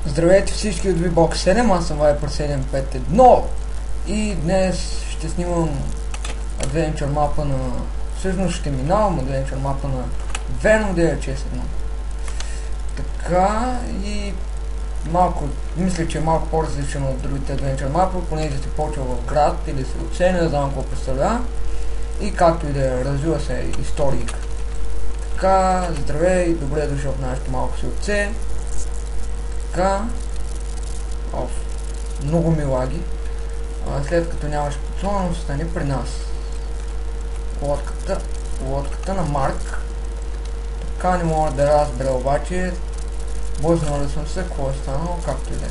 Здравейте всички от VBox 7, аз съм Viper751 и днес ще снимам Adventure мапа на... Всъщност ще минавам Adventure мапа на Venom 961. Така и малко, мисля, че е малко по-различен от другите Adventure мапа, понеже се почва в град или се оценя, не знам какво представлява. И както и да е, развива се историк. Така, здравей, добре дошъл в нашето малко си отце. Така, много ми лаги. След като нямаш подслон, стани при нас. Лодката на Марк. Така не мога да разбера обаче. Бознал ли съм се, какво е станало, както и да е.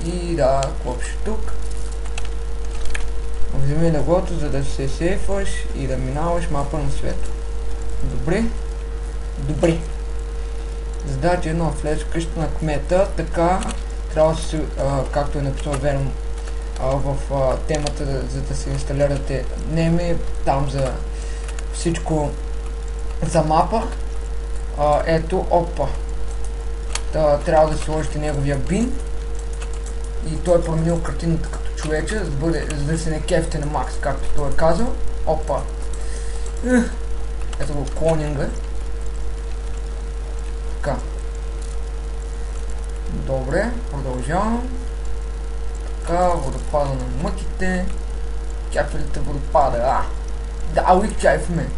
И да, какво пише тук. Вземи леглото, за да се сейфваш и да минаваш мапа на света. Добре? Добре. Задача едно, влез в къщата на кмета, така трябва да се, както е написал Venom в темата, за да се инсталирате неми, там за всичко за мапа. Ето, опа. Трябва да сложите неговия бин и той е променил картината като човече, за да се не кефте на макс, както той е казал. Опа. Ето го клонинга. Така. Добре, продължавам. Така, водопада на мъките. Капелите водопада. Да, уик чай в мен.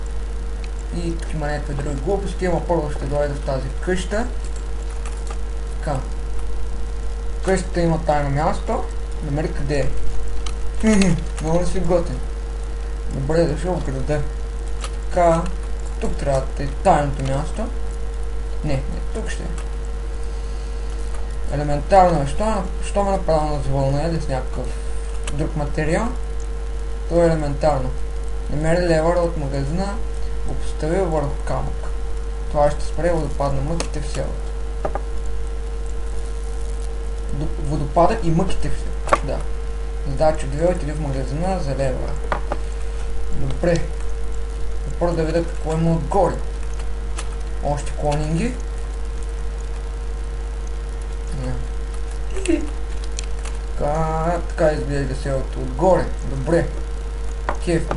И тук има някакви други глупости, ама първо ще дойда в тази къща. Така. Къщата има тайно място. Намери къде е. Много ли си готин? Добре, дошъл в града. Така. Тук трябва да е тайното място. Не, тук ще е. Елементарно е. Що ме направя на звълна или с някакъв друг материал? То е елементарно. Намери левъра от магазина, го постави върху камък. Това ще спре водопад на мъките в селото. Водопада и мъките в селото. Да. Задача 2, отиди в магазина за левъра. Добре. Първо да видя какво има отгоре. Още клонинги. Така изглежда селото отгоре. Добре. Кефно.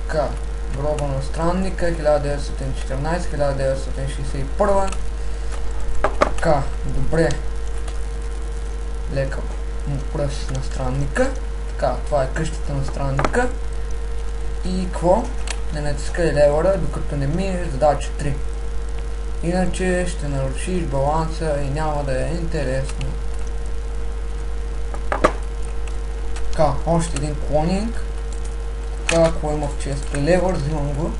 Така. Гроба на странника 1914-1961. Така. Добре. Лека му пръст на странника. Така. Това е къщата на странника. И какво? Не натискай левъра, докато не минеш задача 3. Иначе ще нарушиш баланса и няма да е интересно. Така, още един клонинг. Така, какво има в честа? Левър, взимам го.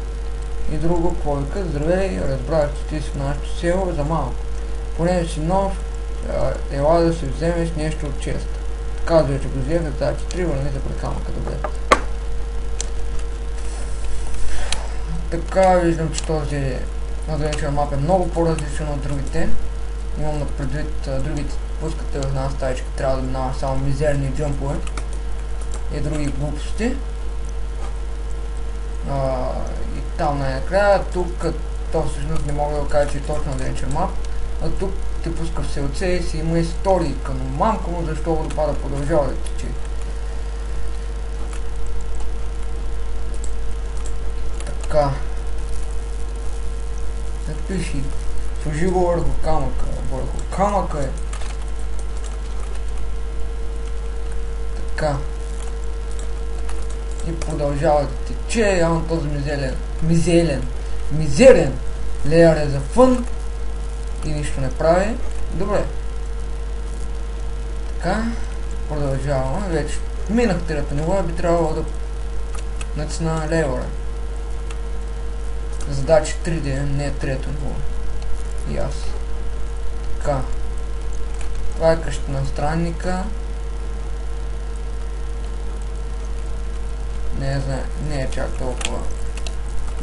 И друго, какво вика? Здравей, разбрах, че ти си в нашото село за малко. Понеже си нов, ела да си вземеш нещо от честа. Казва, че го взех, задача 3, върни се при камъка, добре. Така, виждам, че този Adventure мап е много по-различен от другите. Имам на предвид, другите пускате в една стаичка, трябва да минава само мизерни джъмпове и други глупости. И там най-накрая, тук, то всъщност не мога да кажа, че е точно Adventure мап, а тук те пуска в селце и си има историка, но мамка му защо водопада продължава да тече. Така. Напиши. Сложи го върху камъка. Върху камъка е. Така. И продължава да тече. Явно този мизерен леер е за фън. И нищо не прави. Добре. Така. Продължаваме. Вече минах трето ниво и би трябвало да натисна левъра. Задача 3D, не е трето ниво. И аз. Така. Това е къщата на странника. Не е чак толкова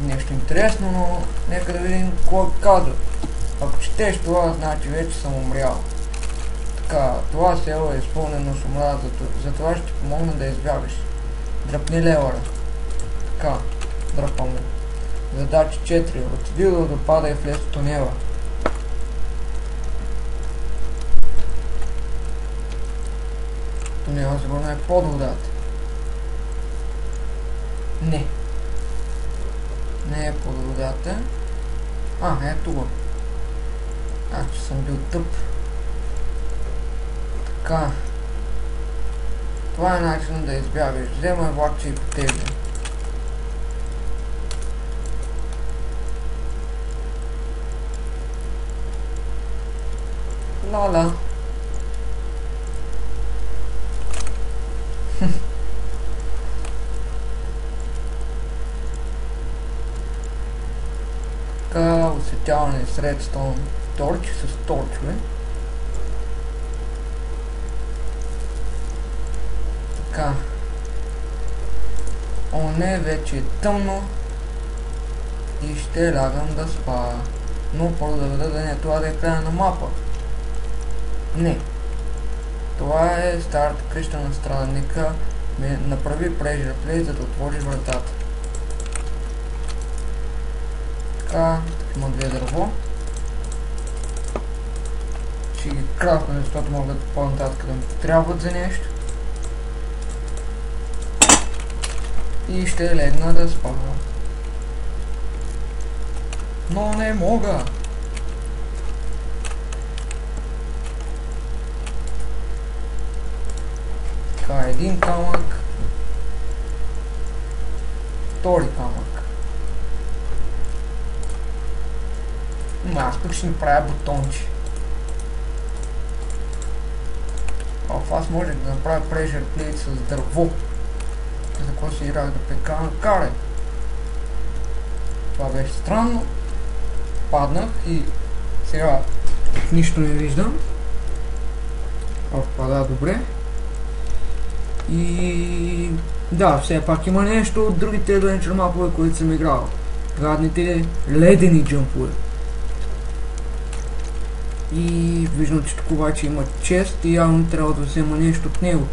нещо интересно, но нека да видим какво казва. Ако четеш това, значи вече съм умрял. Така, това село е изпълнено с омраза, затова ще ти помогна да избягаш. Дръпни левъра. Така, дръпам го. Задача 4. Отиди до водопада и влез в тунела. Тунела сигурно е под водата. Не. Не е под водата. Ето го. Че съм бил тъп. Така. Това е начинът да избягаш. Вземай влакче и потежда. Лала. Така, осветяване средством торчи с торчове. Така. Не, вече е тъмно и ще лягам да спа. Но първо да видя да не е това да е края на мапа. Не. Това е старата къща на страдника. Направи pressure plate, за да отвориш вратата. Така, има две дърво. Ще ги крафтна, защото могат по-нататък да ми трябват за нещо. И ще легна да спа. Но не мога! Така, един камък. Втори камък. Аз пък ще ни правя бутончи. Аз можех да направя pressure plate с дърво. За какво си играх да пека на каре. Това беше странно. Паднах и сега нищо не виждам. Да, добре. И да, все пак има нещо от другите adventure мапове, които съм играл. Гадните ледени джампове. И виждам, че тук обаче има чест и явно трябва да взема нещо от него.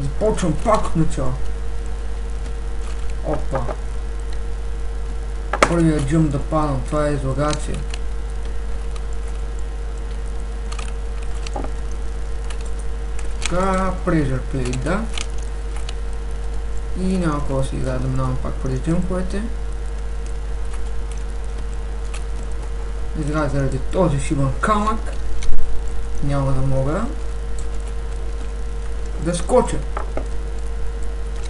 Започвам пак от начало. Опа. Първият джъмп да падам, това е излагация. Така, pressure plate, да. И няма какво си играе да минавам пак преди джъмповете. Играя заради този шибан камък. Няма да мога да скоча.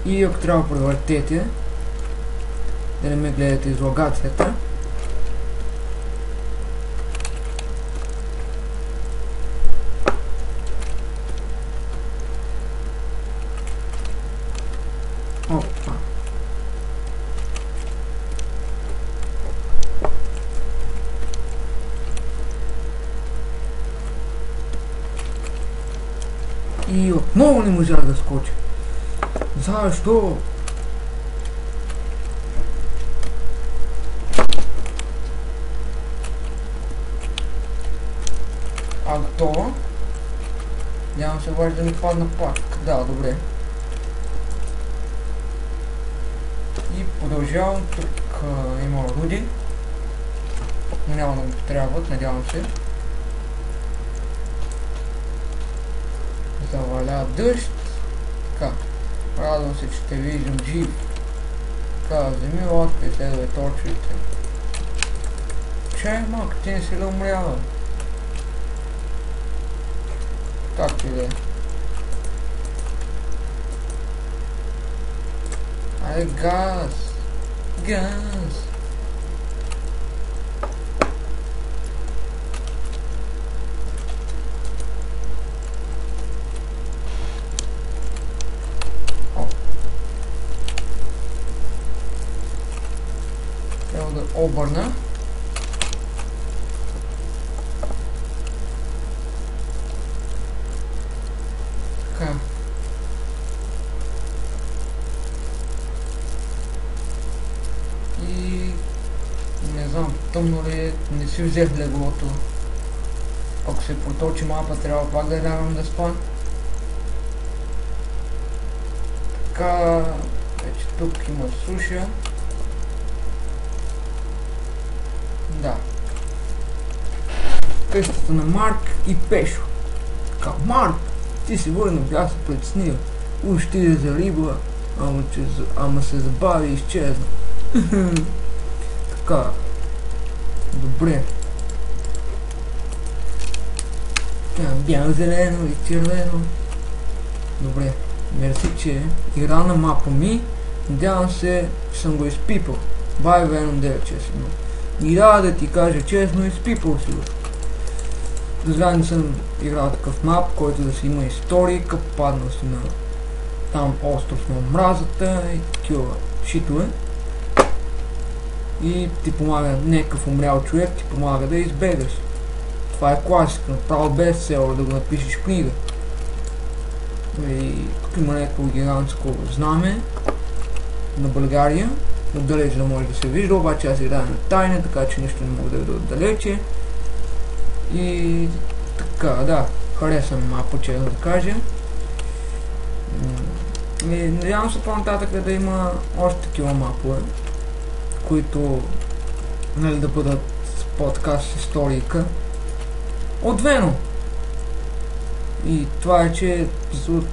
И ако трябва да превъртете, да не ме гледате излагацията. Опа. И отново не можах да скоча. Защо? Готово. Нямам се обаче да ми падна пак. Да, добре. И продължавам. Тук има руди. Но няма да ми потребват, надявам се. Заваля дъжд. Така. Радвам се, че те виждам жив. Така, вземи лодка и следвай торчовете. Чай, малко, ти не си ли умрява? Както и да е. Айде, газ! Газ! Трябва да обърна. Така. И не знам, тъмно ли не си взех леглото. Ако се проточи мапа, трябва пак да лягам да спа. Така, вече тук има суша. Да. Къщата на Марк и Пешо. Така, Марк, ти си върна, бях се притеснил. Уж ти за риба, ама се забави и изчезна. Така. Добре. Бяло, зелено и червено. Добре. Мерси, че игра на мапа ми. Надявам се, че съм го изпипал. Бай Venom 9 честно. И да ти кажа честно, изпипал си го. До сега не съм играл такъв мап, който да си има историка, паднал си на там остров на омразата и такива шитове. И ти помага някакъв умрял човек, ти помага да избегаш. Това е класика, направо бестселър да го напишеш в книга. И тук има някакво гигантско знаме на България. Отдалече да може да се вижда, обаче аз играя на тайна, така че нищо не мога да видя отдалече. И така, да, харесвам мапа, че да кажа. И надявам се по-нататък да има още такива мапове, които нали, да бъдат подкаст с историка. От Venom. И това е, че от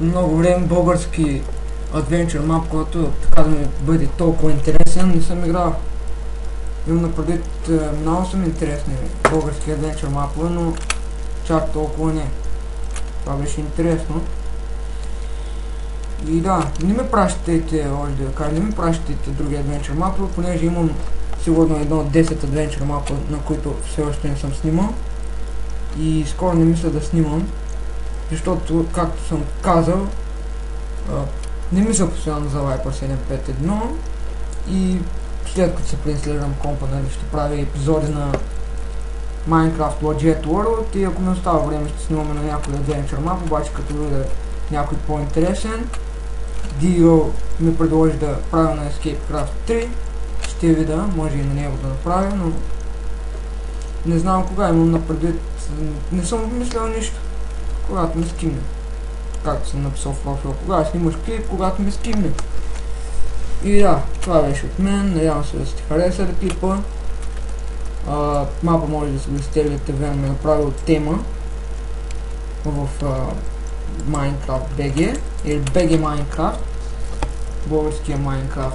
много време български адвенчър мап, който така да ми бъде толкова интересен, не съм играл. Имам напредит, много съм интересни български адвенчър мапове, но чак толкова не. Това беше интересно. И да, не ме пращайте, още да кажа, не ме пращайте други адвенчър мапове, понеже имам сигурно едно от 10 адвенчър мапа, на които все още не съм снимал. И скоро не мисля да снимам, защото, както съм казал, не мисля постоянно за Viper 751 и след като се преинсталирам компа, нали, ще правя епизоди на Minecraft Legend World и ако ми остава време ще снимаме на някой adventure map, обаче като бъде някой по-интересен. Дио ми предложи да правя на Escapecraft 3, ще видя, може и на него да направя, но не знам кога, имам напредвид, не съм мислял нищо, когато ми скимне. Както съм написал в профила, кога снимаш клип, когато ми скимне. И да, това беше от мен, надявам се да сте харесали клипа. Мапа може да се го изтеглите, Venom е направил тема в Minecraft BG или BG Minecraft, българския Minecraft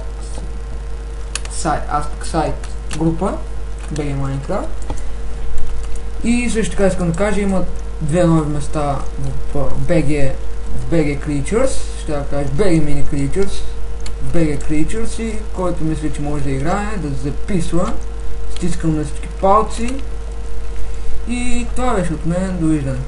сайт група BG Minecraft. И също така искам да кажа, има две нови места в BG Creatures, ще да кажа BG Mini Creatures, BG Creatures и който мисли, че може да играе, да записва, стискам на всички палци и това беше от мен, довиждане.